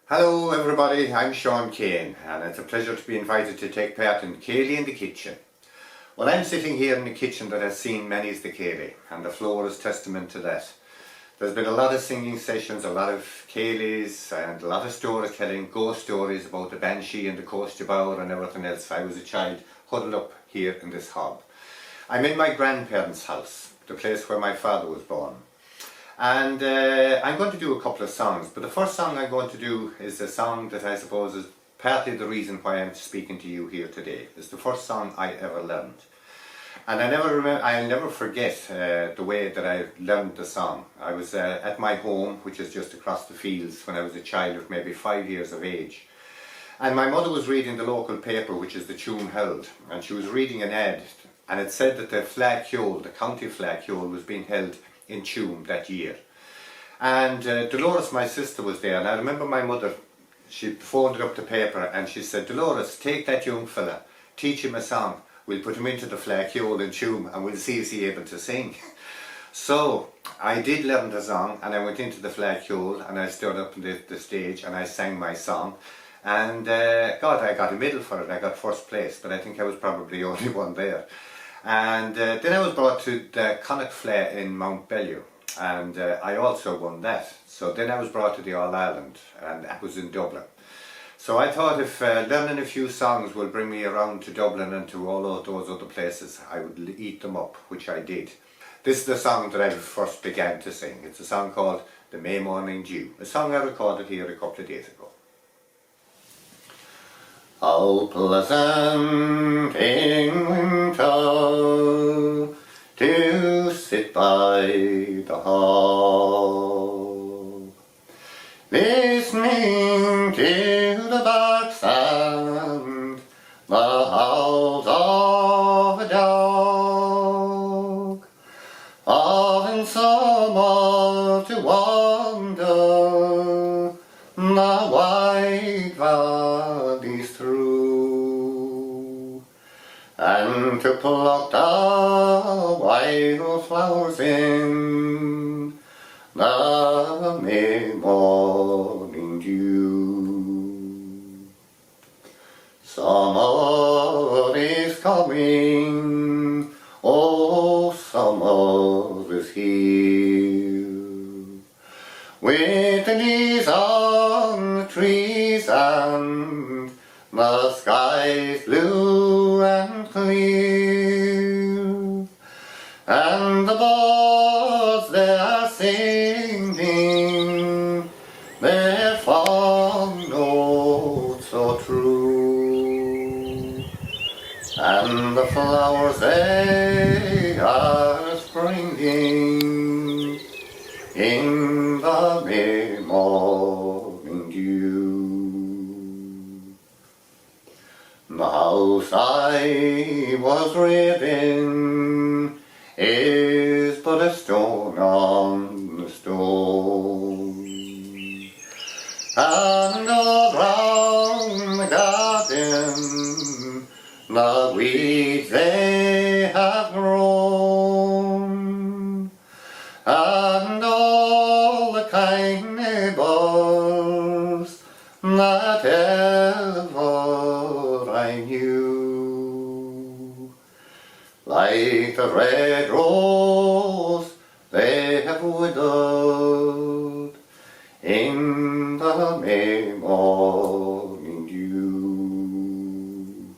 Hello everybody, I'm Keane and it's a pleasure to be invited to take part in Céilí in the kitchen. Well, I'm sitting here in the kitchen that has seen many's the Céilí, and the floor is testament to that. There's been a lot of singing sessions, a lot of Céilís and a lot of stories telling ghost stories about the Banshee and the Coast of Bower and everything else. I was a child huddled up here in this hall. I'm in my grandparents' house, the place where my father was born. And I'm going to do a couple of songs, but the first song I'm going to do is a song that I suppose is partly the reason why I'm speaking to you here today. It's the first song I ever learned. And I'll never forget the way that I learned the song. I was at my home, which is just across the fields, when I was a child of maybe 5 years of age. And my mother was reading the local paper, which is the Tune Herald, and she was reading an ad, and it said that the Flagcule, the county Flagcule, was being held in Tuam that year. And Dolores, my sister, was there, and I remember my mother, she folded up the paper and she said, "Dolores, take that young fella, teach him a song, we'll put him into the Flagcule in Tuam and we'll see if he's able to sing." So I did learn the song, and I went into the Flagcule and I stood up on the stage and I sang my song, and God, I got a medal for it. I got first place, but I think I was probably the only one there. And then I was brought to the Connacht Flea in Mount Bellew, and I also won that. So then I was brought to the All Ireland, and that was in Dublin. So I thought if learning a few songs will bring me around to Dublin and to all of those other places, I would eat them up, which I did. This is the song that I first began to sing. It's a song called The May Morning Dew, a song I recorded here a couple of days ago. How pleasant in winter to sit by the hall, listening to the barks and the howls of a dog, or in summer to wander the wide valleys through, and to pluck the wild flowers in the May morning dew. Summer is coming, oh summer is here, with the leaves on the trees and the sky's blue and clear, and the birds they are singing their fond notes so true, and the flowers they are springing in the May morning dew. The house I was reared in is but a stone on the stone, and all round the garden the weeds they have grown, and all the kind neighbours that ever I knew, like the red rose they have withered in the May morning dew.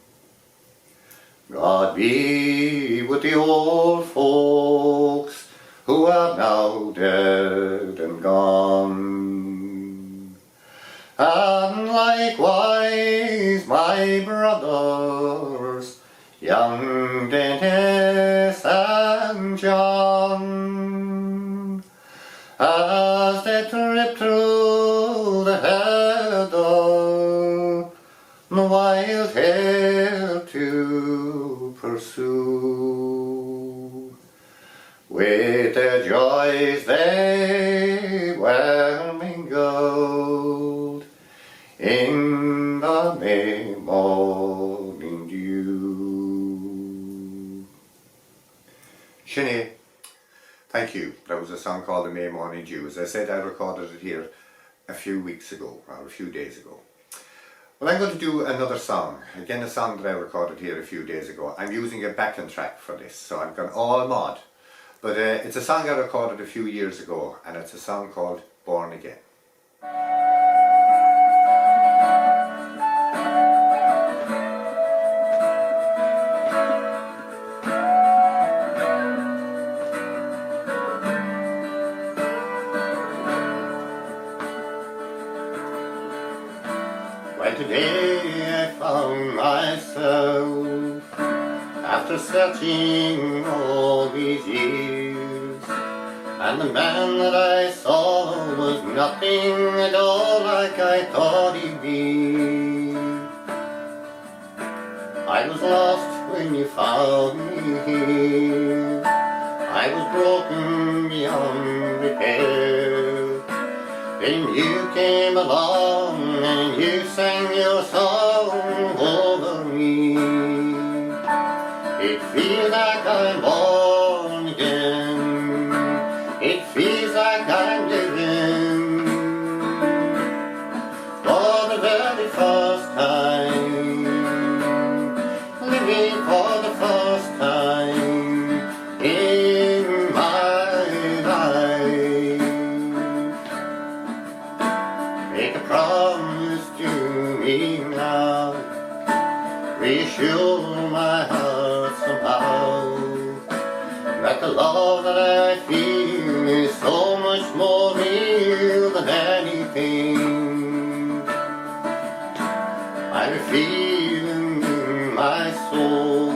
God be with the old folks who are now dead and gone, and likewise my brothers, young Dennis and John, as they trip through the heather, the wild hare to pursue. With their joys they were mingled in the May morning dew. Sinead, thank you. That was a song called The May Morning Dew. As I said, I recorded it here a few weeks ago, or a few days ago. Well, I'm going to do another song, again a song that I recorded here a few days ago. I'm using a backing track for this, so I've gone all mod. But it's a song I recorded a few years ago, and it's a song called Born Again. Well, today I found myself, after searching all these years, and the man that I saw was nothing at all like I thought he'd be. I was lost when you found me here, I was broken beyond repair. Then you came along and you sang your song over me. It feels like I'm born again, it feels like I'm living for the very first time, living for the first time in my life. Make a promise to me now, reassure my heart somehow, that the love that I feel is so much more real than anything. I'm feeling in my soul,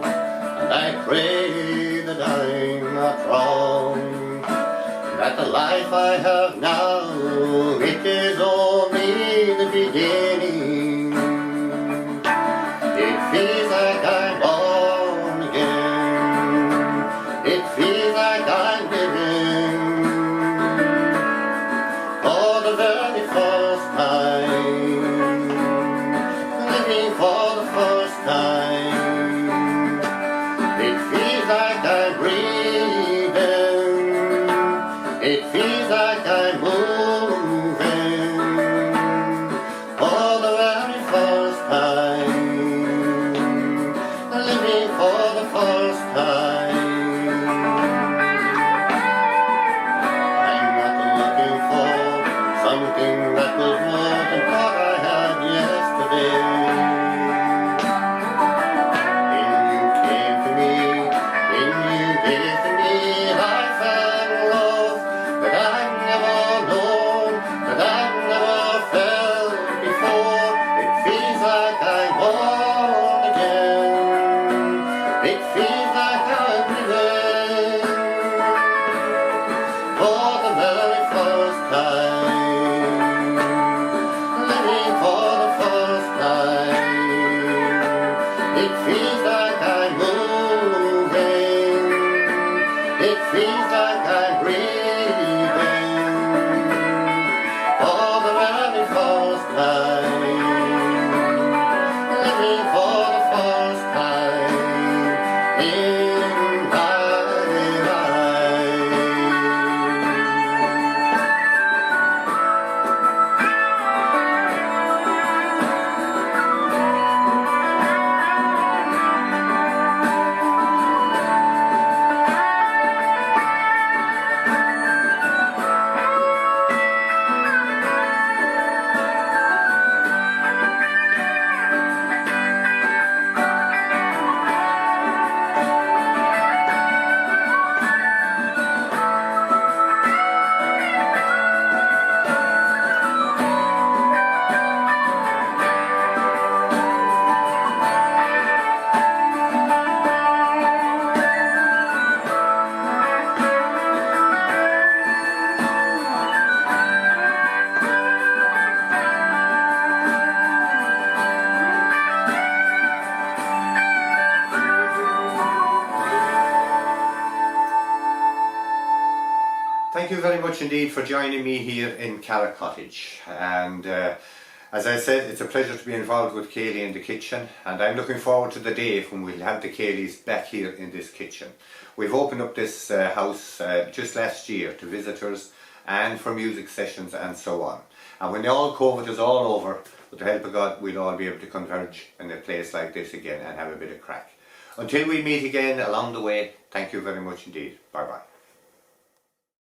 and I pray that I'm not wrong, that the life I have now, it is only the beginning. It feels like I'm born again, it feels like I'm living for the very first time, living for the first time. It feels like I'm breathing, it feels like I'm moving for the very first time, living for the first time. I'm not looking for something that was more than what I had yesterday. When you came to me, when you gave to me, I found love that I'd never known, that I'd never felt before. It feels like I'm born again, it feels like I'm living for the very first time, living for the first time. It feels like I'm moving, it feels like I'm breathing for the very first time, living for the first time in my life. Thank you very much indeed for joining me here in Carrick Cottage, and as I said, it's a pleasure to be involved with Céilí in the kitchen, and I'm looking forward to the day when we'll have the Céilís back here in this kitchen. We've opened up this house just last year to visitors and for music sessions and so on. And when all COVID is all over, with the help of God, we'll all be able to converge in a place like this again and have a bit of crack. Until we meet again along the way, thank you very much indeed. Bye bye.